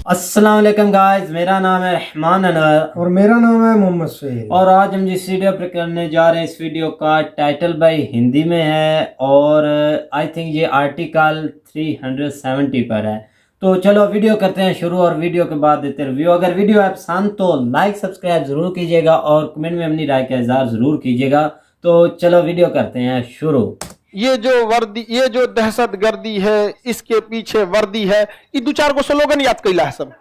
अस्सलाम वालेकुम गाइस, मेरा नाम है रहमान अनवर और मेरा नाम है मोहम्मद सुहेल। और आज हम जिस वीडियो पर करने जा रहे हैं इस वीडियो का टाइटल भाई हिंदी में है और आई थिंक ये आर्टिकल 370 पर है। तो चलो वीडियो करते हैं शुरू और वीडियो के बाद देते हैं रिव्यू। अगर वीडियो आप पसंद तो लाइक सब्सक्राइब ज़रूर कीजिएगा और कमेंट में अपनी राय का इज़हार ज़रूर कीजिएगा। तो चलो वीडियो करते हैं शुरू। ये जो दहशतगर्दी है, इसके पीछे वर्दी है, ये दो चार को स्लोगन याद कैला है सब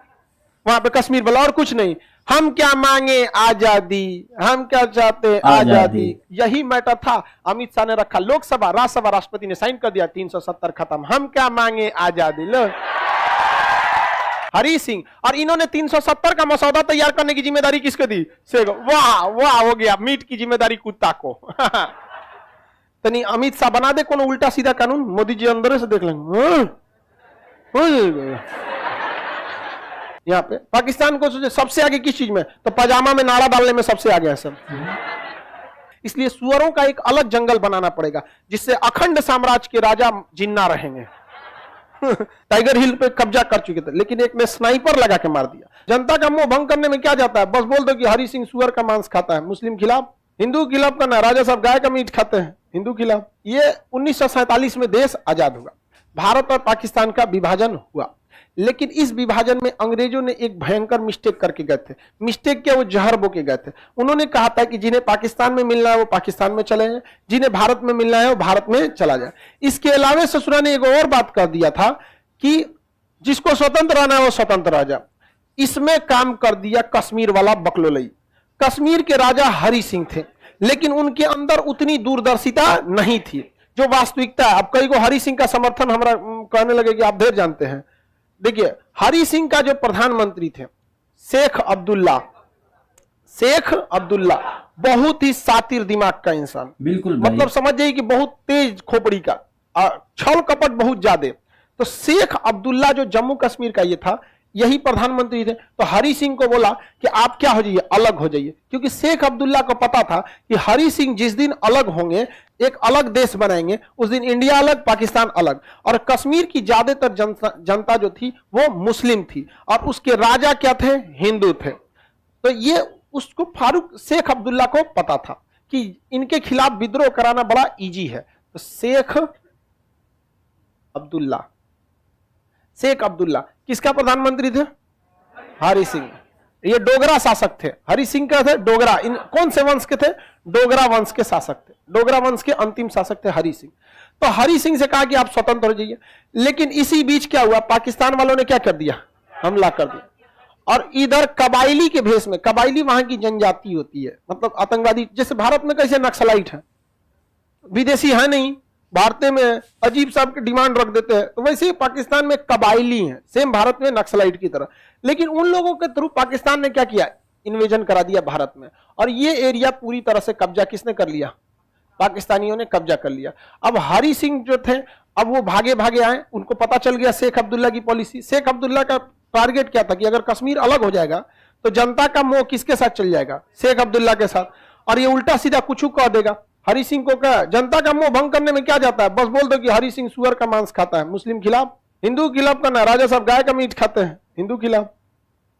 वहां पे कश्मीर वाला, और कुछ नहीं। हम क्या मांगे आजादी, हम क्या चाहते आजादी, यही मैटर था। अमित शाह ने रखा, लोकसभा राज्यसभा राष्ट्रपति ने साइन कर दिया, 370 खत्म। हम क्या मांगे आजादी। लो हरी सिंह, और इन्होंने 370 का मसौदा तैयार करने की जिम्मेदारी किसको दी? शेख। वाह वाह, हो गया, मीट की जिम्मेदारी कुत्ता को। तनी अमित शाह बना दे कोनो उल्टा सीधा कानून, मोदी जी अंदर से देख लेंगे। यहाँ पे पाकिस्तान को सोचे सबसे आगे किस चीज में, तो पजामा में नारा डालने में सबसे आगे है सब। इसलिए सुअरों का एक अलग जंगल बनाना पड़ेगा जिससे अखंड साम्राज्य के राजा जिन्ना रहेंगे। टाइगर हिल पे कब्जा कर चुके थे, लेकिन एक ने स्नाइपर लगा के मार दिया। जनता का मुंह भंग करने में क्या जाता है, बस बोल दो कि हरी सिंह सुअर का मांस खाता है, मुस्लिम खिलाफ, हिंदू खिलाफ करना, राजा साहब गाय का मीट खाते हैं, हिंदू खिलाफ। ये 1947 में देश आजाद हुआ, भारत और पाकिस्तान का विभाजन हुआ, लेकिन इस विभाजन में अंग्रेजों ने एक भयंकर मिस्टेक करके गए थे। मिस्टेक क्या, वो जहर बो के गए थे। उन्होंने कहा था कि जिन्हें पाकिस्तान में मिलना है वो पाकिस्तान में चले जाए, जिन्हें भारत में मिलना है वो भारत में चला जाए। इसके अलावा ससुरा ने एक और बात कर दिया था कि जिसको स्वतंत्र रहना है वो स्वतंत्र रह जाए। इसमें काम कर दिया कश्मीर वाला बकलोलई। कश्मीर के राजा हरि सिंह थे, लेकिन उनके अंदर उतनी दूरदर्शिता नहीं थी जो वास्तविकता है। अब कई को हरि सिंह का समर्थन हमारा कहने लगे कि आप ढेर जानते हैं। देखिए, हरि सिंह का जो प्रधानमंत्री थे शेख अब्दुल्ला बहुत ही सातिर दिमाग का इंसान, बिल्कुल मतलब समझ जाइए कि बहुत तेज खोपड़ी का, छल कपट बहुत ज्यादा। तो शेख अब्दुल्ला जो जम्मू कश्मीर का ये था, यही प्रधानमंत्री थे। तो हरि सिंह को बोला कि आप क्या हो जाइए, अलग हो जाइए, क्योंकि शेख अब्दुल्ला को पता था कि हरि सिंह जिस दिन अलग होंगे, एक अलग देश बनाएंगे, उस दिन इंडिया अलग, पाकिस्तान अलग। और कश्मीर की ज्यादातर जनता जो थी वो मुस्लिम थी और उसके राजा क्या थे, हिंदू थे। तो ये उसको फारूक शेख अब्दुल्ला को पता था कि इनके खिलाफ विद्रोह कराना बड़ा इजी है। तो शेख अब्दुल्ला किसका प्रधानमंत्री थे? हरि सिंह। ये डोगरा शासक थे। हरि सिंह का थे डोगरा, इन कौन से वंश के थे? डोगरा वंश के शासक थे। डोगरा वंश के अंतिम शासक थे हरि सिंह। तो हरि सिंह से कहा कि आप स्वतंत्र हो जाइए, लेकिन इसी बीच क्या हुआ, पाकिस्तान वालों ने क्या कर दिया, हमला कर दिया। और इधर कबाइली के भेष में, कबाइली वहां की जनजाति होती है, मतलब आतंकवादी, जैसे भारत में कैसे नक्सलाइट है, विदेशी है नहीं, भारतीय में अजीब साहब की डिमांड रख देते हैं, तो वैसे ही पाकिस्तान में कबाइली हैं, सेम भारत में नक्सलाइट की तरह। लेकिन उन लोगों के थ्रू पाकिस्तान ने क्या किया, इन्वेजन करा दिया भारत में, और ये एरिया पूरी तरह से कब्जा किसने कर लिया? पाकिस्तानियों ने कब्जा कर लिया। अब हरि सिंह जो थे, अब वो भागे भागे आए, उनको पता चल गया शेख अब्दुल्ला की पॉलिसी। शेख अब्दुल्ला का टारगेट क्या था कि अगर कश्मीर अलग हो जाएगा तो जनता का मोह किसके साथ चल जाएगा? शेख अब्दुल्ला के साथ, और ये उल्टा सीधा कुछ कह देगा। हरि सिंह को क्या, जनता का मुंह भंग करने में क्या जाता है, बस बोल दो कि हरि सिंह सुअर का मांस खाता है, मुस्लिम खिलाफ, हिंदू खिलाफ करना, राजा साहब गाय का मीट खाते हैं, हिंदू खिलाफ।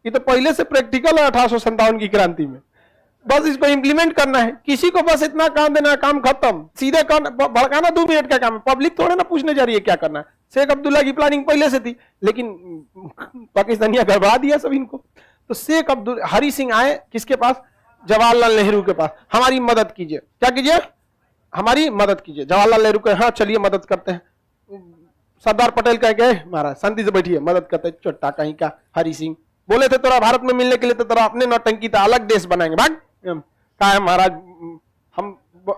ये तो पहले से प्रैक्टिकल है 1857 की क्रांति में, बस इसको इंप्लीमेंट करना है। किसी को बस इतना काम देना है, काम खत्म, सीधे भड़काना 2 मिनट का काम है, पब्लिक थोड़े ना पूछने जा रही है क्या करना है। शेख अब्दुल्ला की प्लानिंग पहले से थी, लेकिन पाकिस्तानियां गड़बड़ा दिया सब इनको। तो हरि सिंह आए किसके पास? जवाहरलाल नेहरू के पास। हमारी मदद कीजिए, क्या कीजिए, हमारी मदद कीजिए। जवाहरलाल नेहरू कहे हाँ चलिए मदद करते हैं। सरदार पटेल कह गए महाराज शांति से बैठिए, मदद करते हैं। चोट्टा कहीं का हरि सिंह बोले थे तोरा भारत में मिलने के लिए, तो तोरा अपने नौटंकी था, अलग देश बनाएंगे, भाग। कहा है महाराज हम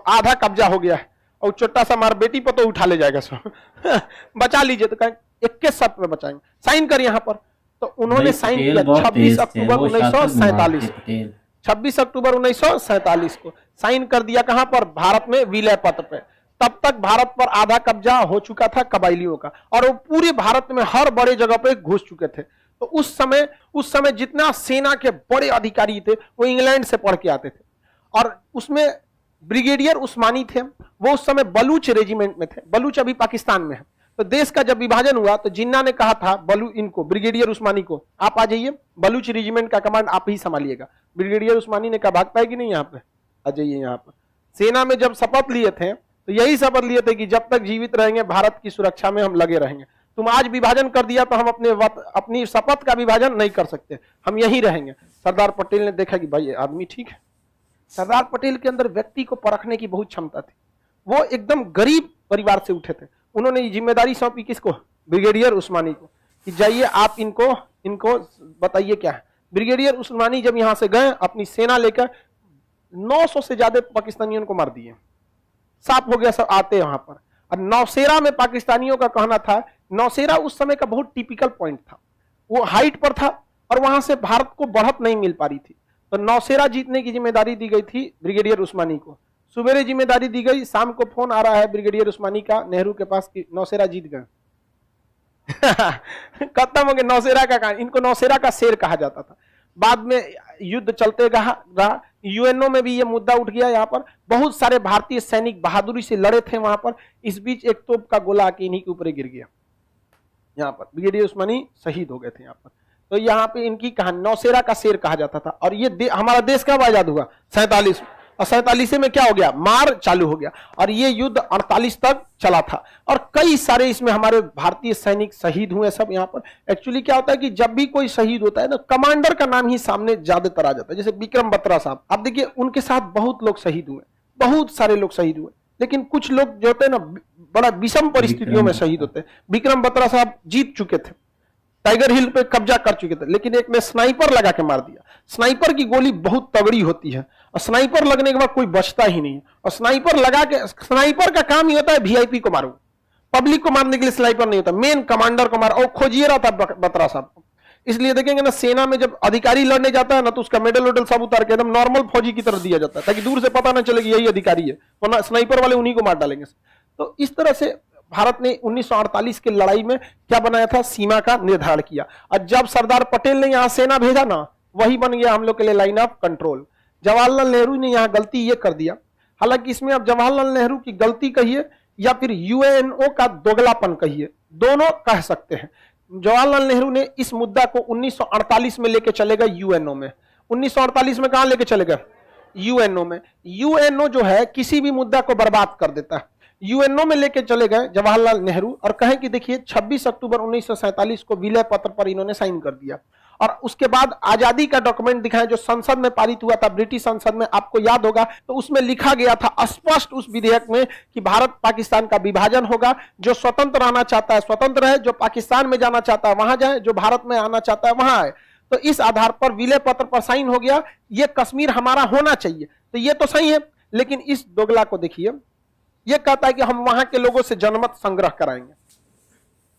आधा कब्जा हो गया है, और छोटा सा हमारा बेटी पर तो उठा ले जाएगा सो बचा लीजिए। तो कहें 21 शर्त में बचाएंगे, साइन कर यहाँ पर। तो उन्होंने साइन किया 26 अक्टूबर 1947, 26 अक्टूबर 1947 को साइन कर दिया। कहां पर? भारत में विलय पत्र पे। तब तक भारत पर आधा कब्जा हो चुका था कबाइलियों का, और वो पूरे भारत में हर बड़े जगह पे घुस चुके थे। तो उस समय जितना सेना के बड़े अधिकारी थे वो इंग्लैंड से पढ़ के आते थे, और उसमें ब्रिगेडियर उस्मानी थे, वो उस समय बलूच रेजिमेंट में थे। बलूच अभी पाकिस्तान में है। तो देश का जब विभाजन हुआ तो जिन्ना ने कहा था इनको ब्रिगेडियर उस्मानी को, आप आ जाइए, बलूच रेजिमेंट का कमांड आप ही संभालिएगा। ब्रिगेडियर उस्मानी ने कहा भागता है कि नहीं, यहाँ पे आ जाइए। यहाँ पर सेना में जब शपथ लिए थे तो यही शपथ लिए थे कि जब तक जीवित रहेंगे भारत की सुरक्षा में हम लगे रहेंगे। तुम आज विभाजन कर दिया तो हम अपनी शपथ का विभाजन नहीं कर सकते, हम यहीं रहेंगे। सरदार पटेल ने देखा कि भाई ये आदमी ठीक है। सरदार पटेल के अंदर व्यक्ति को परखने की बहुत क्षमता थी। वो एकदम गरीब परिवार से उठे थे। उन्होंने जिम्मेदारी सौंपी किसको? ब्रिगेडियर उस्मानी को, कि जाइए आप इनको बताइए क्या है। ब्रिगेडियर उस्मानी जब यहां से गए अपनी सेना लेकर, 900 से ज्यादा पाकिस्तानियों को मार दिए। साफ हो गया सब आते वहां पर। और नौशेरा में पाकिस्तानियों का कहना था, नौशेरा उस समय का बहुत टिपिकल पॉइंट था, वो हाइट पर था और वहां से भारत को बढ़त नहीं मिल पा रही थी। तो नौशेरा जीतने की जिम्मेदारी दी गई थी ब्रिगेडियर उस्मानी को। सुबेरे जिम्मेदारी दी गई, शाम को फोन आ रहा है ब्रिगेडियर उस्मानी का नेहरू के पास कि नौशेरा जीत गए। खत्म हो गया नौशेरा का कहानी। इनको नौशेरा का शेर कहा जाता था। बाद में युद्ध चलते रहा, यूएनओ में भी ये मुद्दा उठ गया। यहाँ पर बहुत सारे भारतीय सैनिक बहादुरी से लड़े थे वहां पर। इस बीच एक तोप का गोला आके इन्हीं के ऊपर गिर गया। यहाँ पर ब्रिगेडियर उस्मानी शहीद हो गए थे यहाँ पर। तो यहाँ पे इनकी कहानी नौशेरा का शेर कहा जाता था। और ये हमारा देश कब आजाद हुआ? 47। और 47 में क्या हो गया? मार चालू हो गया। और ये युद्ध 48 तक चला था और कई सारे इसमें हमारे भारतीय सैनिक शहीद हुए सब। यहाँ पर एक्चुअली क्या होता है कि जब भी कोई शहीद होता है ना, कमांडर का नाम ही सामने ज्यादातर आ जाता है। जैसे विक्रम बत्रा साहब, आप देखिए उनके साथ बहुत लोग शहीद हुए, बहुत सारे लोग शहीद हुए। लेकिन कुछ लोग जो होते हैं ना, बड़ा विषम परिस्थितियों में शहीद होते हैं। विक्रम बत्रा साहब जीत चुके थे, टाइगर हिल पे कब्जा कर चुके थे, लेकिन एक ने स्नाइपर लगा के मार दिया। स्नाइपर की गोली बहुत तगड़ी होती है और स्नाइपर लगने के बाद कोई बचता ही नहीं है। और स्नाइपर लगा के, स्नाइपर का काम ही होता है वीआईपी को मारो, पब्लिक को मारने के लिए स्नाइपर नहीं होता, मेन कमांडर को मार। और खोजिए रहा था बत्रा साहब। इसलिए देखेंगे ना, सेना में जब अधिकारी लड़ने जाता है ना तो उसका मेडल वेडल सब उतार के एकदम नॉर्मल फौजी की तरह दिया जाता है, ताकि दूर से पता ना चले कि यही अधिकारी है, वरना स्नाइपर वाले उन्हीं को मार डालेंगे। तो इस तरह से भारत ने 1948 की लड़ाई में क्या बनाया था? सीमा का निर्धारण किया। और जब सरदार पटेल ने यहां सेना भेजा ना, वही बन गया हम लोग के लिए line of control. Jawaharlal Nehru ने यहां गलती ये कर दिया। हालांकि इसमें अब जवाहरलाल नेहरू की गलती कहिए या फिर यूएनओ का दोगलापन कहिए, दोनों कह सकते हैं। जवाहरलाल नेहरू ने इस मुद्दा को 1948 में लेके चले गए यूएनओ में। 1948 में कहां लेके चले गए? यूएनओ में। यूएनओ जो है किसी भी मुद्दा को बर्बाद कर देता है। यूएनओ में लेके चले गए जवाहरलाल नेहरू और कहें कि देखिए 26 अक्टूबर 1947 को विलय पत्र पर इन्होंने साइन कर दिया। और उसके बाद आजादी का डॉक्यूमेंट दिखाएं जो संसद में पारित हुआ था, ब्रिटिश संसद में, आपको याद होगा, तो उसमें लिखा गया था स्पष्ट उस विधेयक में कि भारत पाकिस्तान का विभाजन होगा। जो स्वतंत्र रहना चाहता है स्वतंत्र रहे, जो पाकिस्तान में जाना चाहता है वहां जाए, जो भारत में आना चाहता है वहां आए। तो इस आधार पर विलय पत्र पर साइन हो गया। ये कश्मीर हमारा होना चाहिए, तो ये तो सही है। लेकिन इस दोगला को देखिए, ये कहता है कि हम वहां के लोगों से जनमत संग्रह कराएंगे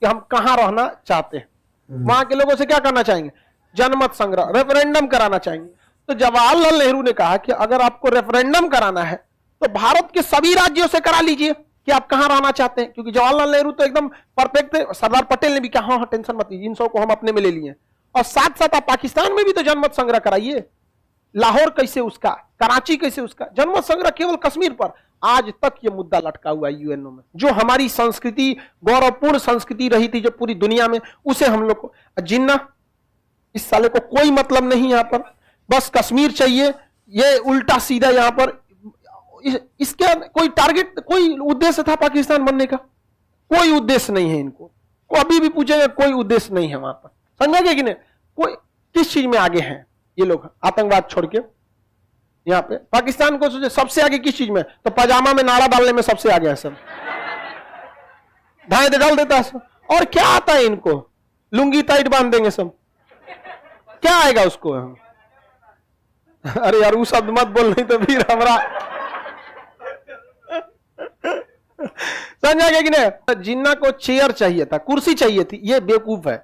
कि हम कहां रहना चाहते हैं। वहां के लोगों से क्या करना चाहेंगे? जनमत संग्रह, रेफरेंडम कराना चाहेंगे। तो जवाहरलाल नेहरू ने कहा कि अगर आपको रेफरेंडम कराना है तो भारत के सभी राज्यों से करा लीजिए कि आप कहां रहना चाहते हैं। क्योंकि जवाहरलाल नेहरू तो एकदम परफेक्ट थे। सरदार पटेल ने भी कहा हाँ टेंशन मत लीजिए, इन 100 को हम अपने में ले लिए। और साथ साथ आप पाकिस्तान में भी तो जनमत संग्रह कराइए। लाहौर कैसे उसका, कराची कैसे उसका, जनमत संग्रह केवल कश्मीर पर। आज तक ये मुद्दा लटका हुआ है यूएनओ में। जो हमारी संस्कृति, गौरवपूर्ण संस्कृति रही थी जो पूरी दुनिया में, उसे हम लोग को, जिन्ना इस साले को कोई मतलब नहीं यहां पर, बस कश्मीर चाहिए। ये उल्टा सीधा यहां पर इसके कोई टारगेट, कोई उद्देश्य था पाकिस्तान बनने का? कोई उद्देश्य नहीं है इनको। अभी भी पूछेगा, कोई उद्देश्य नहीं है वहां पर। समझेंगे कि नहीं? कोई किस चीज में आगे हैं ये लोग? आतंकवाद छोड़ के यहाँ पे पाकिस्तान को सोचे सबसे आगे किस चीज में? तो पजामा में नाड़ा डालने में सबसे आगे है सब। ढाई डाल देता है सब। और क्या आता है इनको? लुंगी टाइट बांध देंगे सब, क्या आएगा उसको? अरे यार वो शब्द मत बोल, नहीं तो फिर हमारा समझा गया कि नहीं? जिन्ना को चेयर चाहिए था, कुर्सी चाहिए थी, ये बेवकूफ है।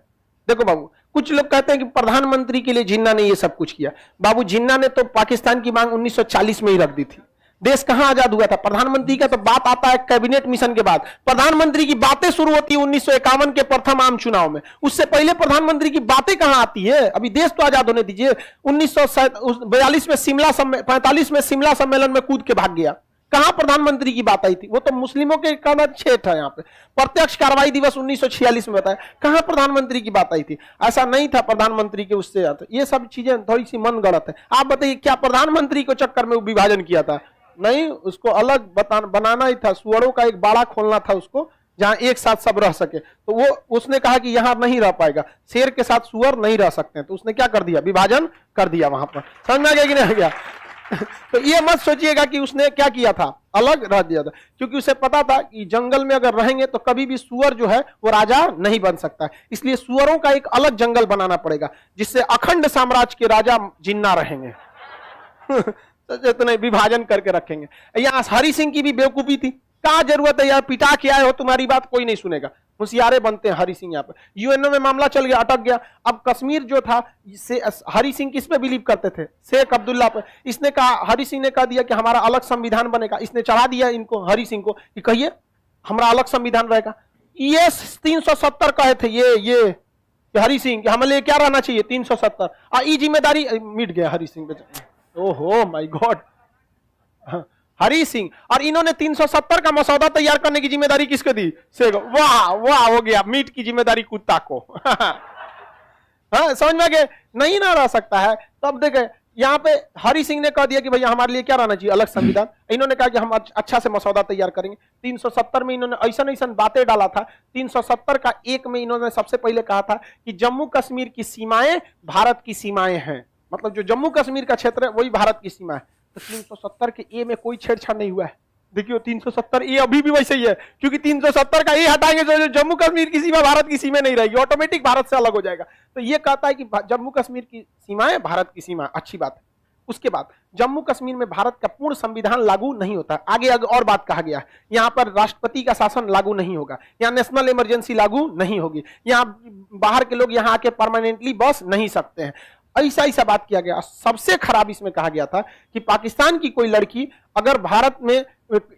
देखो बाबू, कुछ लोग कहते हैं कि प्रधानमंत्री के लिए जिन्ना ने ये सब कुछ किया। बाबू जिन्ना ने तो पाकिस्तान की मांग 1940 में ही रख दी थी। देश कहां आजाद हुआ था? प्रधानमंत्री का तो बात आता है कैबिनेट मिशन के बाद, प्रधानमंत्री की बातें शुरू होती है 1951 के प्रथम आम चुनाव में। उससे पहले प्रधानमंत्री की बातें कहां आती है? अभी देश तो आजाद होने दीजिए। 1942 में 45 में शिमला सम्मेलन में कूद के भाग गया, कहां प्रधानमंत्री की बात आई थी? वो तो मुस्लिमों के क्षेत्र है। यहाँ पे प्रत्यक्ष कार्रवाई दिवस 1946 में बताया, कहां प्रधानमंत्री की बात आई थी? ऐसा नहीं था प्रधानमंत्री के उससे आता। ये सब चीजें थोड़ी सी मन गलत है। आप बताइए, क्या प्रधानमंत्री को चक्कर में विभाजन किया था? नहीं, उसको अलग बनाना ही था। सुअरों का एक बाड़ा खोलना था उसको, जहां एक साथ सब रह सके। तो वो उसने कहा कि यहां नहीं रह पाएगा, शेर के साथ सुअर नहीं रह सकते। तो उसने क्या कर दिया? विभाजन कर दिया वहां पर। समझ में आ गया कि नहीं गया? तो ये मत सोचिएगा कि उसने क्या किया था, अलग रह दिया था, क्योंकि उसे पता था कि जंगल में अगर रहेंगे तो कभी भी सुअर जो है वो राजा नहीं बन सकता। इसलिए सुअरों का एक अलग जंगल बनाना पड़ेगा, जिससे अखंड साम्राज्य के राजा जिन्ना रहेंगे। तो जितने विभाजन करके रखेंगे। यहाँ हरि सिंह की भी बेवकूफी थी। क्या जरूरत है यार, पिटा के आए हो, तुम्हारी बात कोई नहीं सुनेगा। होशियारे बनते हैं हरि सिंह। यहाँ पे यूएनओ में मामला चल गया, अटक गया। अब कश्मीर जो था, हरि सिंह किस पे बिलीव करते थे? शेख अब्दुल्ला पे। इसने कहा, हरि सिंह ने कह दिया कि हमारा अलग संविधान बनेगा। इसने चढ़ा दिया इनको, हरि सिंह को, कि कहिए हमारा अलग संविधान रहेगा। ये 370 कहे थे ये हरि सिंह, हमें लिए क्या रहना चाहिए? 370। ये जिम्मेदारी मिट गया हरि सिंह पे। ओहो माय गॉड, हरि सिंह। और इन्होंने 370 का मसौदा तैयार करने की जिम्मेदारी किसको दी? शेख। वाह वाह, हो गया, मीट की जिम्मेदारी कुत्ता को। हाँ, समझ में गए? नहीं ना रह सकता है। तब देखे यहाँ पे हरि सिंह ने कह दिया कि भैया हमारे लिए क्या रहना चाहिए? अलग संविधान। इन्होंने कहा कि हम अच्छा से मसौदा तैयार करेंगे। 370 में इन्होंने ऐसा बातें डाला था। 370 का एक में इन्होंने सबसे पहले कहा था कि जम्मू कश्मीर की सीमाएं भारत की सीमाएं हैं, मतलब जो जम्मू कश्मीर का क्षेत्र है वही भारत की सीमा है। तो 370 के ए में कोई छेड़छाड़ नहीं हुआ है। देखियो 370 ए अभी भी वैसे ही है, क्योंकि 370 का ए हटाएंगे तो जम्मू कश्मीर की सीमा भारत की सीमा नहीं रहेगी, ऑटोमेटिक भारत से अलग हो जाएगा। तो ये कहता है कि जम्मू कश्मीर की सीमाएं भारत की सीमा, अच्छी बात है। उसके बाद जम्मू कश्मीर में भारत का पूर्ण संविधान लागू नहीं होता। आगे और बात कहा गया है, यहाँ पर राष्ट्रपति का शासन लागू नहीं होगा, यहाँ नेशनल इमरजेंसी लागू नहीं होगी, यहाँ बाहर के लोग यहाँ आके परमानेंटली बस नहीं सकते हैं। ऐसा बात किया गया। सबसे खराब इसमें कहा गया था कि पाकिस्तान की कोई लड़की अगर भारत में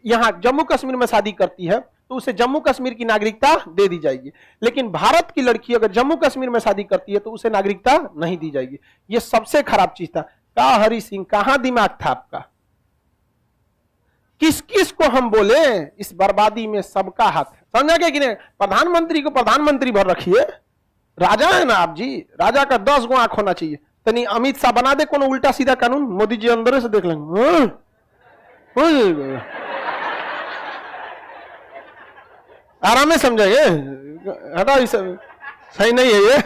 यहां जम्मू कश्मीर में शादी करती है तो उसे जम्मू कश्मीर की नागरिकता दे दी जाएगी, लेकिन भारत की लड़की अगर जम्मू कश्मीर में शादी करती है तो उसे नागरिकता नहीं दी जाएगी। यह सबसे खराब चीज था। कहा हरि सिंह, कहां दिमाग था आपका? किस किस को हम बोले? इस बर्बादी में सबका हाथ है। समझा गया कि नहीं? प्रधानमंत्री को प्रधानमंत्री भर रखिए, राजा है ना आप जी, राजा का 10 गो आंख होना चाहिए। तनी अमित शाह बना दे कोनो उल्टा सीधा कानून, मोदी जी अंदर से देख लेंगे। आराम में समझाइए, हटाओ, सही नहीं है ये।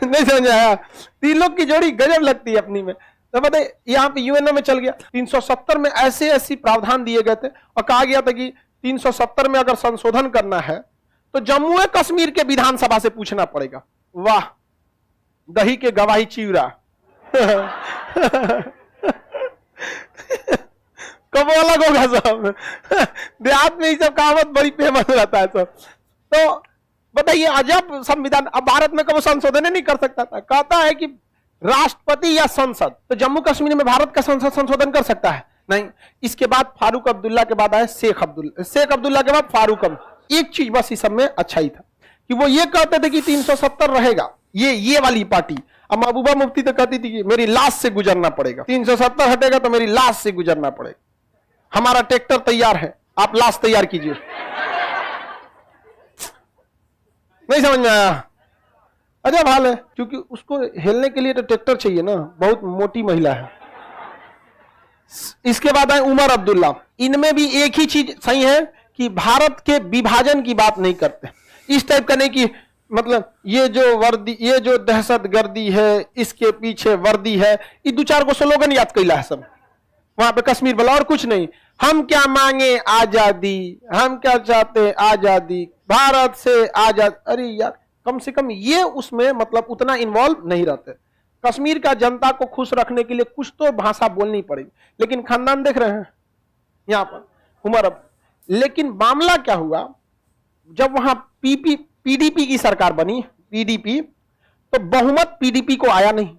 नहीं समझ आया? तीन लोग की जोड़ी गजब लगती है अपनी में। तो बताइए, यहाँ पे यूएनओ में चल गया। 370 में ऐसे प्रावधान दिए गए थे और कहा गया था कि 370 में अगर संशोधन करना है तो जम्मू कश्मीर के विधानसभा से पूछना पड़ेगा। वाह, दही के गवाही चिवरा। कब अलग होगा सब? देहात में ही सब कहावत बड़ी फेमस रहता है सब। तो बताइए, अजब संविधान। अब भारत में कभी संशोधन नहीं कर सकता था। कहता है कि राष्ट्रपति या संसद। तो जम्मू कश्मीर में भारत का संसद संशोधन कर सकता है? नहीं। इसके बाद फारूक अब्दुल्ला के बाद आए शेख अब्दुल्ला, शेख अब्दुल्ला के बाद फारूक अब्दुल्ला। एक चीज बस इस सब में अच्छा ही था कि वो ये कहते थे कि 370 रहेगा, ये वाली पार्टी। अब महबूबा मुफ्ती तो कहती थी कि मेरी लाश से गुजरना पड़ेगा, 370 हटेगा तो मेरी लाश से गुजरना पड़ेगा। हमारा ट्रैक्टर तैयार है, आप लाश तैयार कीजिए। नहीं समझ में आया? अजब हाल है, क्योंकि उसको हिलने के लिए तो ट्रैक्टर चाहिए ना, बहुत मोटी महिला है। इसके बाद आए उमर अब्दुल्ला। इनमें भी एक ही चीज सही है कि भारत के विभाजन की बात नहीं करते। इस टाइप का नहीं कि मतलब ये जो वर्दी, ये जो दहशतगर्दी है, इसके पीछे वर्दी है, ये 2-4 को स्लोगन याद कैला है सब वहां पे कश्मीर वाला, और कुछ नहीं। हम क्या मांगे? आजादी। हम क्या चाहते? आजादी। भारत से आजाद। अरे यार, कम से कम ये उसमें मतलब उतना इन्वॉल्व नहीं रहते। कश्मीर का जनता को खुश रखने के लिए कुछ तो भाषा बोलनी पड़ेगी, लेकिन खानदान देख रहे हैं यहां पर उमर। अब लेकिन मामला क्या हुआ, जब वहां पीडीपी की सरकार बनी, पीडीपी, तो बहुमत पीडीपी को आया नहीं।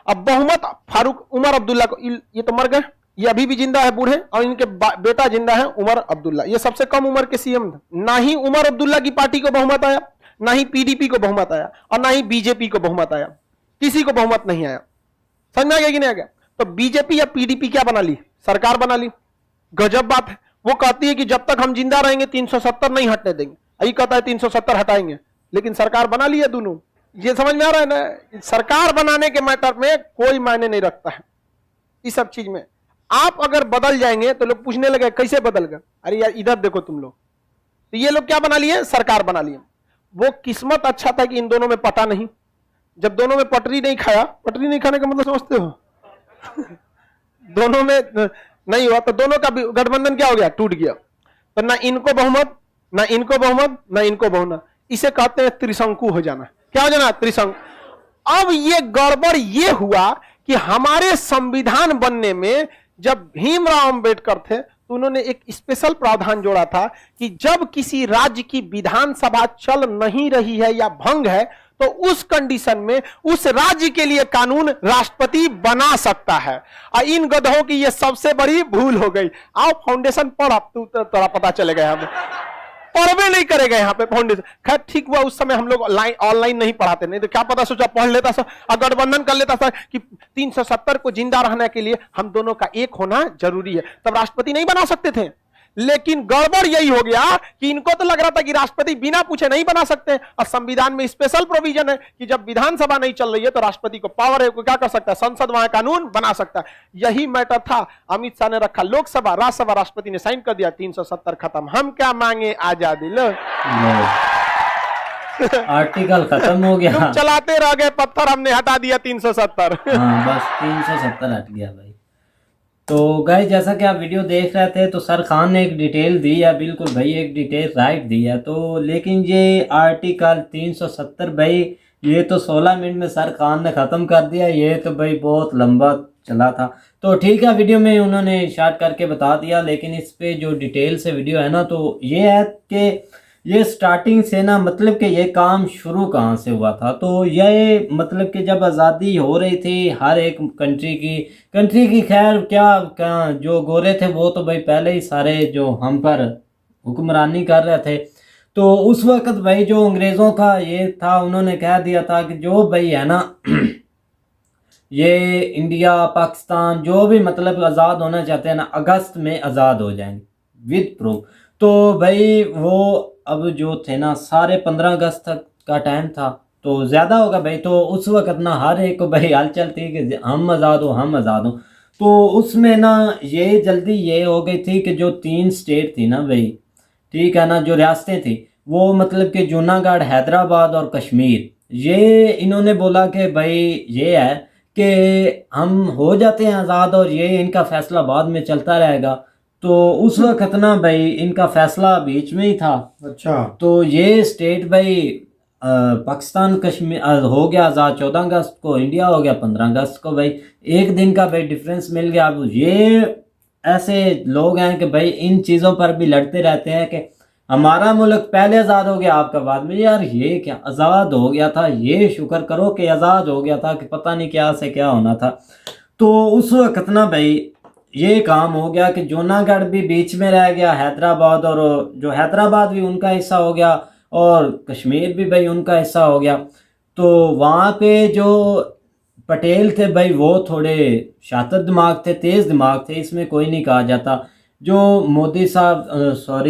अब बहुमत फारूक उमर अब्दुल्ला को, ये तो मर गए, ये अभी भी जिंदा है बूढ़े, और इनके बेटा जिंदा है उमर अब्दुल्ला। ये सबसे कम उम्र के सीएम थे। ना ही उमर अब्दुल्ला की पार्टी को बहुमत आया, ना ही पीडीपी को बहुमत आया, और ना ही बीजेपी को बहुमत आया। किसी को बहुमत नहीं आया। समझ में आ गया कि नहीं आ गया? तो बीजेपी या पीडीपी क्या बना ली? सरकार बना ली। गजब बात है। वो कहती है कि जब तक हम जिंदा रहेंगे 370 नहीं हटने देंगे, यही कहता है 370 हटाएंगे, लेकिन सरकार बना ली है दोनों। ये समझ में आ रहा है ना? सरकार बनाने के मैटर में कोई मायने नहीं रखता है इस सब चीज में। आप अगर बदल जाएंगे तो लोग पूछने लगे कैसे बदल गए? अरे यार इधर देखो तुम लोग। तो ये लोग क्या बना लिए? सरकार बना लिए। वो किस्मत अच्छा था कि इन दोनों में पटा नहीं। जब दोनों में पटरी नहीं खाया, पटरी नहीं खाने का मतलब समझते हो? दोनों में नहीं हुआ तो दोनों का गठबंधन क्या हो गया? टूट गया। तो ना इनको बहुमत, ना इनको बहुमत, ना इनको बहुमत। इसे कहते हैं त्रिशंकु हो जाना। क्या हो जाना? त्रिशंकु। अब ये गड़बड़ ये हुआ कि हमारे संविधान बनने में जब भीमराव अंबेडकर थे तो उन्होंने एक स्पेशल प्रावधान जोड़ा था कि जब किसी राज्य की विधानसभा चल नहीं रही है या भंग है तो उस कंडीशन में उस राज्य के लिए कानून राष्ट्रपति बना सकता है। और इन गधों की यह सबसे बड़ी भूल हो गई। आओ फाउंडेशन पढ़, अब तू थोड़ा पता चलेगा। हमें पढ़वे नहीं करेगा यहाँ पे फाउंडेशन। खैर ठीक हुआ उस समय हम लोग ऑनलाइन नहीं पढ़ाते, नहीं तो क्या पता सोचा पढ़ लेता सर और गठबंधन कर लेता सर कि 370 को जिंदा रहने के लिए हम दोनों का एक होना जरूरी है, तब राष्ट्रपति नहीं बना सकते थे। लेकिन गड़बड़ यही हो गया कि इनको तो लग रहा था कि राष्ट्रपति बिना पूछे नहीं बना सकते, और संविधान में स्पेशल प्रोविजन है कि जब विधानसभा नहीं चल रही है तो राष्ट्रपति को पावर है, क्या कर सकता है? संसद वहां कानून बना सकता है। यही मैटर था। अमित शाह ने रखा लोकसभा, राज्यसभा, राष्ट्रपति ने साइन कर दिया, 370 खत्म। हम क्या मांगे? आजादी। लो आर्टिकल खत्म हो गया। तुम चलाते रह गए पत्थर, हमने हटा दिया 370। हाँ बस 370 हट गया भाई। तो गाइस जैसा कि आप वीडियो देख रहे थे तो सर खान ने एक डिटेल दी है, बिल्कुल भाई एक डिटेल राइट दी है। तो लेकिन ये आर्टिकल 370 भाई ये तो 16 मिनट में सर खान ने ख़त्म कर दिया। ये तो भाई बहुत लंबा चला था। तो ठीक है वीडियो में उन्होंने शार्ट करके बता दिया, लेकिन इस पे जो डिटेल से वीडियो है ना तो ये है कि ये स्टार्टिंग से ना मतलब कि ये काम शुरू कहाँ से हुआ था। तो ये मतलब कि जब आज़ादी हो रही थी हर एक कंट्री की खैर क्या जो गोरे थे वो तो भाई पहले ही सारे जो हम पर हुक्मरानी कर रहे थे। तो उस वक्त भाई जो अंग्रेज़ों का ये था, उन्होंने कह दिया था कि जो भाई है ना ये इंडिया पाकिस्तान जो भी मतलब आज़ाद होना चाहते हैं ना अगस्त में आज़ाद हो जाएंगे विद प्रूफ। तो भाई वो अब जो थे ना सारे 15 अगस्त तक का टाइम था तो ज़्यादा होगा भाई। तो उस वक्त ना हर एक को भाई हलचल थी कि हम आज़ाद हो, हम आज़ाद हो। तो उसमें ना ये जल्दी ये हो गई थी कि जो 3 स्टेट थी ना भाई, ठीक है ना, जो रियासतें थी वो मतलब कि जूनागढ़, हैदराबाद और कश्मीर, ये इन्होंने बोला कि भाई ये है कि हम हो जाते हैं आज़ाद और ये इनका फैसला बाद में चलता रहेगा। तो उस वक्त ना भाई इनका फैसला बीच में ही था। अच्छा। तो ये स्टेट भाई पाकिस्तान कश्मीर हो गया आज़ाद 14 अगस्त को, इंडिया हो गया 15 अगस्त को। भाई एक दिन का भाई डिफरेंस मिल गया। अब ये ऐसे लोग हैं कि भाई इन चीज़ों पर भी लड़ते रहते हैं कि हमारा मुल्क पहले आज़ाद हो गया आपका बाद में। यार ये क्या आज़ाद हो गया था, ये शुक्र करो कि आज़ाद हो गया था कि पता नहीं क्या से क्या होना था। तो उस वक्त ना भाई ये काम हो गया कि जूनागढ़ भी बीच में रह गया, हैदराबाद, और जो हैदराबाद भी उनका हिस्सा हो गया और कश्मीर भी भाई उनका हिस्सा हो गया। तो वहाँ पे जो पटेल थे भाई वो थोड़े शातिर दिमाग थे, तेज़ दिमाग थे, इसमें कोई नहीं कहा जाता। जो मोदी साहब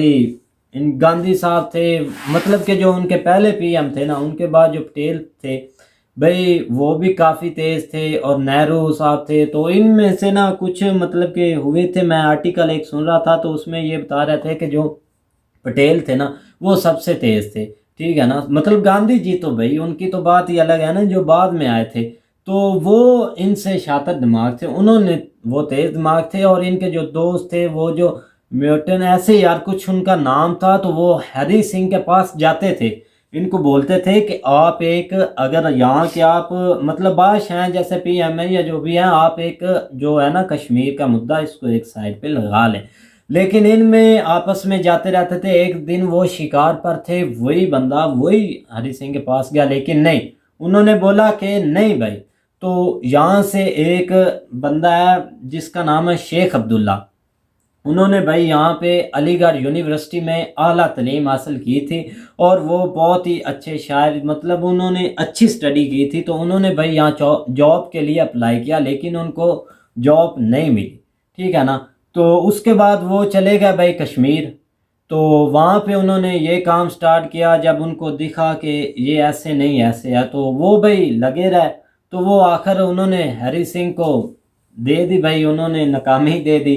इन गांधी साहब थे, मतलब कि जो उनके पहले पीएम थे ना, उनके बाद जो पटेल थे भाई वो भी काफ़ी तेज़ थे, और नेहरू साहब थे। तो इनमें से ना कुछ मतलब के हुए थे। मैं आर्टिकल एक सुन रहा था तो उसमें ये बता रहे थे कि जो पटेल थे ना वो सबसे तेज़ थे, ठीक है ना। मतलब गांधी जी तो भाई उनकी तो बात ही अलग है ना, जो बाद में आए थे तो वो इनसे शातिर दिमाग थे, उन्होंने वो तेज़ दिमाग थे। और इनके जो दोस्त थे वो जो म्यूटन ऐसे यार कुछ उनका नाम था, तो वो हरी सिंह के पास जाते थे, इनको बोलते थे कि आप एक अगर यहाँ के आप मतलब बादशाह हैं जैसे पीएम है या जो भी है, आप एक जो है ना कश्मीर का मुद्दा इसको एक साइड पे लगा लें। लेकिन इनमें आपस में जाते रहते थे। एक दिन वो शिकार पर थे, वही बंदा वही हरी सिंह के पास गया, लेकिन नहीं, उन्होंने बोला कि नहीं भाई तो यहाँ से एक बंदा है जिसका नाम है शेख अब्दुल्ला। उन्होंने भाई यहाँ पे अलीगढ़ यूनिवर्सिटी में आला तालीम हासिल की थी और वो बहुत ही अच्छे शायर, मतलब उन्होंने अच्छी स्टडी की थी। तो उन्होंने भाई यहाँ जॉब के लिए अप्लाई किया लेकिन उनको जॉब नहीं मिली, ठीक है ना। तो उसके बाद वो चले गए भाई कश्मीर। तो वहाँ पे उन्होंने ये काम स्टार्ट किया। जब उनको दिखा कि ये ऐसे नहीं ऐसे है तो वो भाई लगे रहे। तो वो आखिर उन्होंने हरी सिंह को दे दी भाई, उन्होंने नाकामी दे दी।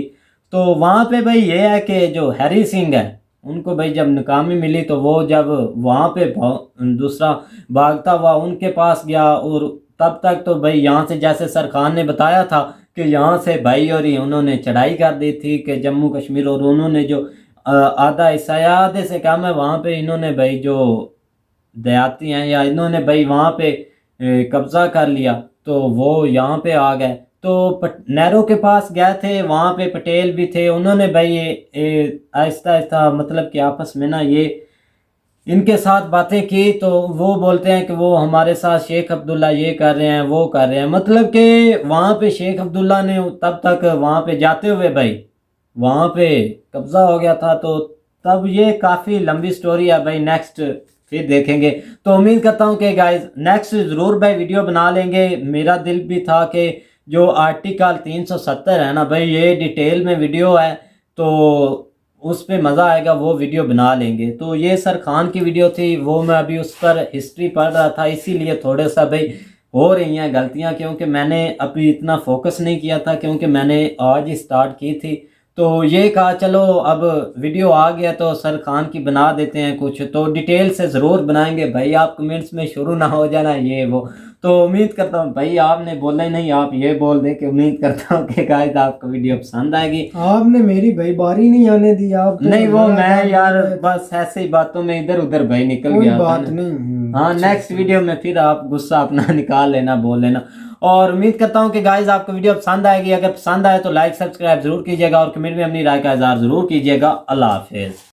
तो वहाँ पे भाई ये है कि जो हरी सिंह है उनको भाई जब नाकामी मिली तो वो जब वहाँ पे दूसरा भागता हुआ उनके पास गया। और तब तक तो भाई यहाँ से जैसे सर खान ने बताया था कि यहाँ से भाई और ही उन्होंने चढ़ाई कर दी थी कि जम्मू कश्मीर, और उन्होंने जो आधा हिस्सा या आधे से कम है वहाँ पे इन्होंने भाई जो देहाती हैं या इन्होंने भाई वहाँ पे कब्जा कर लिया। तो वो यहाँ पे आ गए। तो नेहरू के पास गए थे, वहाँ पे पटेल भी थे। उन्होंने भाई ये आहिस्ता आहिस्ता मतलब कि आपस में ना ये इनके साथ बातें की। तो वो बोलते हैं कि वो हमारे साथ शेख अब्दुल्ला ये कर रहे हैं वो कर रहे हैं, मतलब कि वहाँ पे शेख अब्दुल्ला ने तब तक वहाँ पे जाते हुए भाई वहाँ पे कब्जा हो गया था। तो तब ये काफ़ी लंबी स्टोरी है भाई, नेक्स्ट फिर देखेंगे। तो उम्मीद करता हूँ कि गाइस नेक्स्ट ज़रूर भाई वीडियो बना लेंगे। मेरा दिल भी था कि जो आर्टिकल 370 है ना भाई ये डिटेल में वीडियो है तो उस पे मज़ा आएगा, वो वीडियो बना लेंगे। तो ये सर खान की वीडियो थी, वो मैं अभी उस पर हिस्ट्री पढ़ रहा था इसीलिए थोड़ा सा भाई हो रही हैं गलतियां, क्योंकि मैंने अभी इतना फोकस नहीं किया था क्योंकि मैंने आज ही स्टार्ट की थी। तो ये कहा चलो अब वीडियो आ गया तो सर खान की बना देते हैं कुछ, तो डिटेल से ज़रूर बनाएंगे भाई। आप कमेंट्स में शुरू ना हो जाना ये वो। तो उम्मीद करता हूँ भाई आपने बोला ही नहीं, आप ये बोल दें कि उम्मीद करता हूँ कि गाइस आपको वीडियो पसंद आएगी। आपने मेरी भाई बारी नहीं आने दी। आप तो नहीं वो मैं लगातार यार बोल रहे थे। बस ऐसे ही बातों में इधर उधर भाई निकल कोई गया था बात ना। नहीं। हाँ अच्छा, नेक्स्ट वीडियो में फिर आप गुस्सा अपना निकाल लेना, बोल लेना। और उम्मीद करता हूँ कि गाइस आपको वीडियो पसंद आएगी। अगर पसंद आए तो लाइक सब्सक्राइब जरूर कीजिएगा और कमेंट में अपनी राय का इजहार जरूर कीजिएगा। अल्लाह हाफिज।